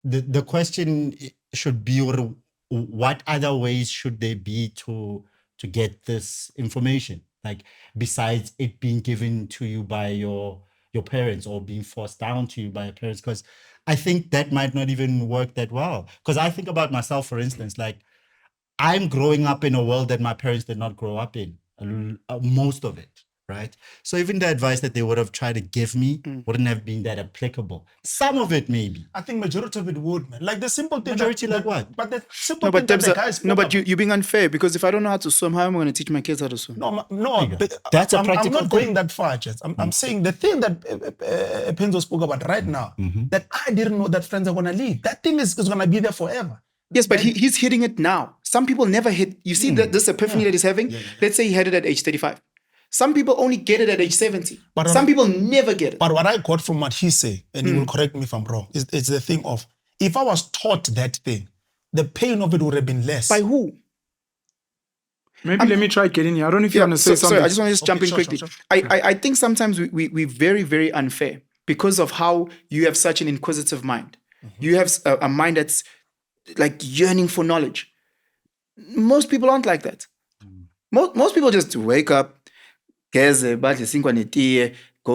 the question should be, or what other ways should there be to get this information, like besides it being given to you by your parents or being forced down to you by your parents? Because I think that might not even work that well. Because I think about myself, for instance, like I'm growing up in a world that my parents did not grow up in, most of it, right? So even the advice that they would have tried to give me wouldn't have been that applicable. Some of it, maybe. I think majority of it would, man. Like the simple thing. Majority, like what? But the simple No, but thing that the guys. no, but you're being unfair, because if I don't know how to swim, how am I going to teach my kids how to swim? No. But That's a I'm practical not thing. going that far, just. I'm saying the thing that Penson spoke about right now, that I didn't know that friends are going to leave. That thing is going to be there forever. Yes, but he's hitting it now. Some people never hit. You see this epiphany that he's having? Let's say he had it at age 35. Some people only get it at age 70. But some people never get it. But what I got from what he said, and he will correct me if I'm wrong, is it's the thing of, if I was taught that thing, the pain of it would have been less. By who? Maybe let me try getting here. I don't know if you want to say something. Sorry, I just want to just jump in quickly. Sure. I think sometimes we're very, very unfair because of how you have such an inquisitive mind. You have a mind that's like yearning for knowledge. Most people aren't like that. Most people just wake up, go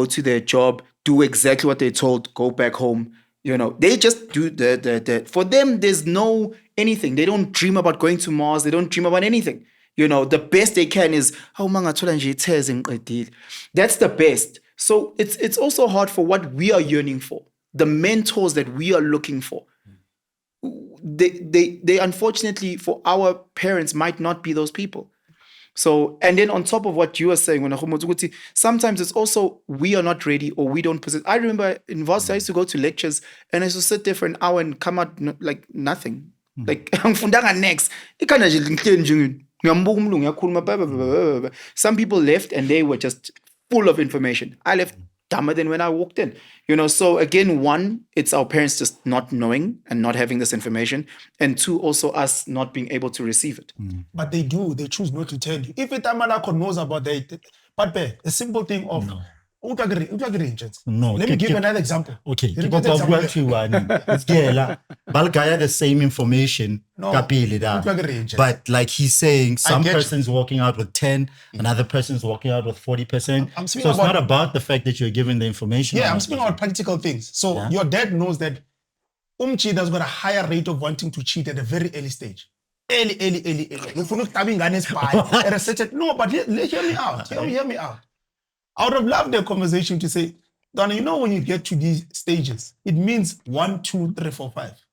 to their job, do exactly what they're told, go back home. You know, they just do the for them, there's no anything. They don't dream about going to Mars. They don't dream about anything. You know, the best they can is, that's the best. So it's also hard for what we are yearning for, the mentors that we are looking for. They unfortunately for our parents might not be those people. So, and then on top of what you were saying, sometimes it's also we are not ready or we don't possess. I remember in varsity, I used to go to lectures and I used to sit there for an hour and come out like nothing. Like, next. Some people left and they were just full of information. I left dumber than when I walked in. You know, so again, one, it's our parents just not knowing and not having this information. And two, also us not being able to receive it. But they do. They choose not to tell you. If it knows about it, but a simple thing of... No. Let me give you another example. Okay, Balgaya the same information, but like he's saying, some person's walking out with 10, another person's walking out with 40%. So it's not about the fact that you're given the information. Yeah, I'm speaking about practical things. So your dad knows that Umchida's got a higher rate of wanting to cheat at a very early stage. Early. No, but hear me out. Hear me out. I would have loved the conversation to say, Donna, you know when you get to these stages, it means 1, 2, 3, 4, 5.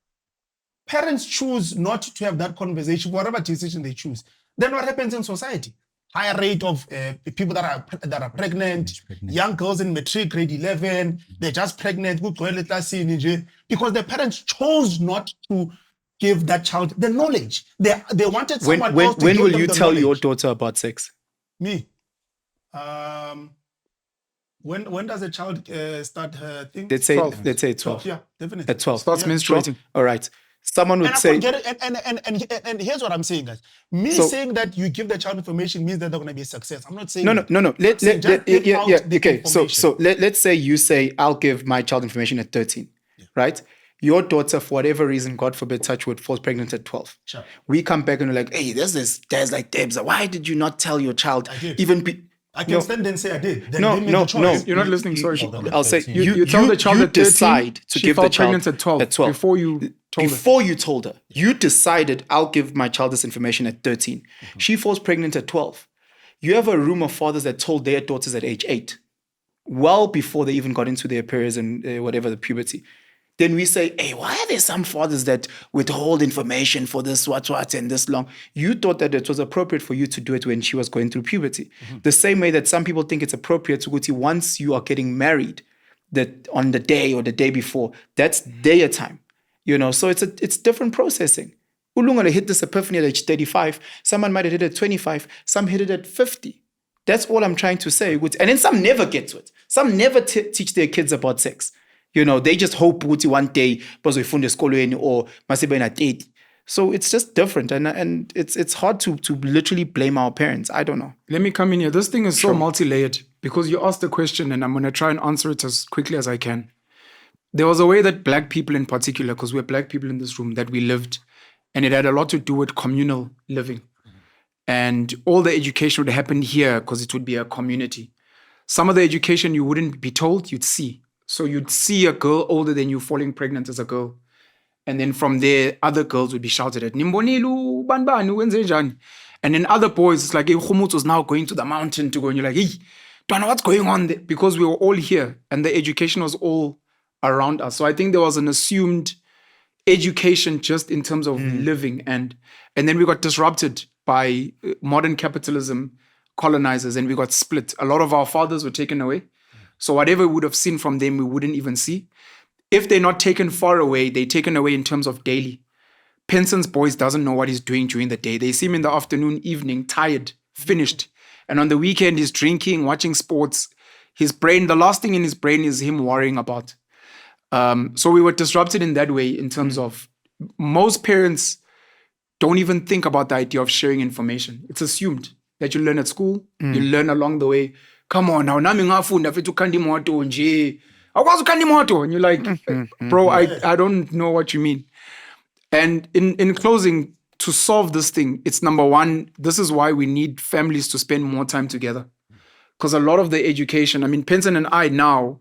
Parents choose not to have that conversation, whatever decision they choose. Then what happens in society? Higher rate of people that are pregnant, young girls in matric, grade 11, they're just pregnant, because the parents chose not to give that child the knowledge. They wanted someone else to give them the knowledge. When will you tell your daughter about sex? Me? When does a child start her thing? Let's say 12. Yeah, definitely. At 12. Starts menstruating. All right. Someone would say... And here's what I'm saying, guys. Saying that you give the child information means that they're going to be a success. I'm not saying... No. Okay, so let's say you say, I'll give my child information at 13, right? Your daughter, for whatever reason, God forbid, touch wood, falls pregnant at 12. Sure. We come back and we're like, hey, there's this dad's like, Debs, why did you not tell your child? I can stand and say I did. Then No. You're not listening. Sorry. I'll say you tell the child at 13, decide to she give fell the child pregnant at 12. Before you told her. You decided, I'll give my child this information at 13. She falls pregnant at 12. You have a room of fathers that told their daughters at age 8, well before they even got into their periods and whatever, the puberty. Then we say, hey, why are there some fathers that withhold information for this, what, and this long? You thought that it was appropriate for you to do it when she was going through puberty. The same way that some people think it's appropriate to go to once you are getting married, that on the day or the day before, that's their time. You know, so it's different processing. Ulungana hit this epiphany at age 35. Someone might have hit it at 25. Some hit it at 50. That's all I'm trying to say. And then some never get to it. Some never teach their kids about sex. You know, they just hope one day or so it's just different, and it's hard to literally blame our parents. I don't know. Let me come in here. This thing is so multi-layered because you asked the question, and I'm going to try and answer it as quickly as I can. there was a way that black people in particular, because we're black people in this room, that we lived, and it had a lot to do with communal living. And all the education would happen here because it would be a community. Some of the education you wouldn't be told, you'd see. So you'd see a girl older than you falling pregnant as a girl. And then from there, other girls would be shouted at. Nimbonilu, banbanu, wenzenjani. And then other boys, it's like, hey, Khumut was now going to the mountain to go. And you're like, hey, Dwana, what's going on there? Because we were all here and the education was all around us. So I think there was an assumed education just in terms of living. And then we got disrupted by modern capitalism, colonizers, and we got split. A lot of our fathers were taken away. So whatever we would have seen from them, we wouldn't even see. If they're not taken far away, they're taken away in terms of daily. Penson's boys doesn't know what he's doing during the day. They see him in the afternoon, evening, tired, finished. And on the weekend, he's drinking, watching sports. His brain, the last thing in his brain is him worrying about. So we were disrupted in that way in terms of most parents don't even think about the idea of sharing information. It's assumed that you learn at school, you learn along the way. Come on now, nami ngafunda fethu khandi moto nje. Akwazi ukhanda imoto. And you're like, bro, I don't know what you mean. And in closing, to solve this thing, it's number one, this is why we need families to spend more time together. Because a lot of the education, I mean, Penson and I now,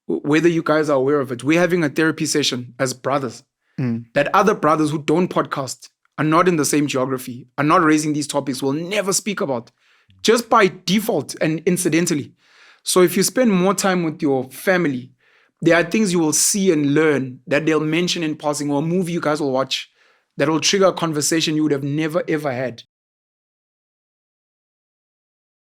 whether you guys are aware of it, we're having a therapy session as brothers. That other brothers who don't podcast, are not in the same geography, are not raising these topics, will never speak about, just by default and incidentally. So if you spend more time with your family, there are things you will see and learn that they'll mention in passing, or a movie you guys will watch that will trigger a conversation you would have never, ever had.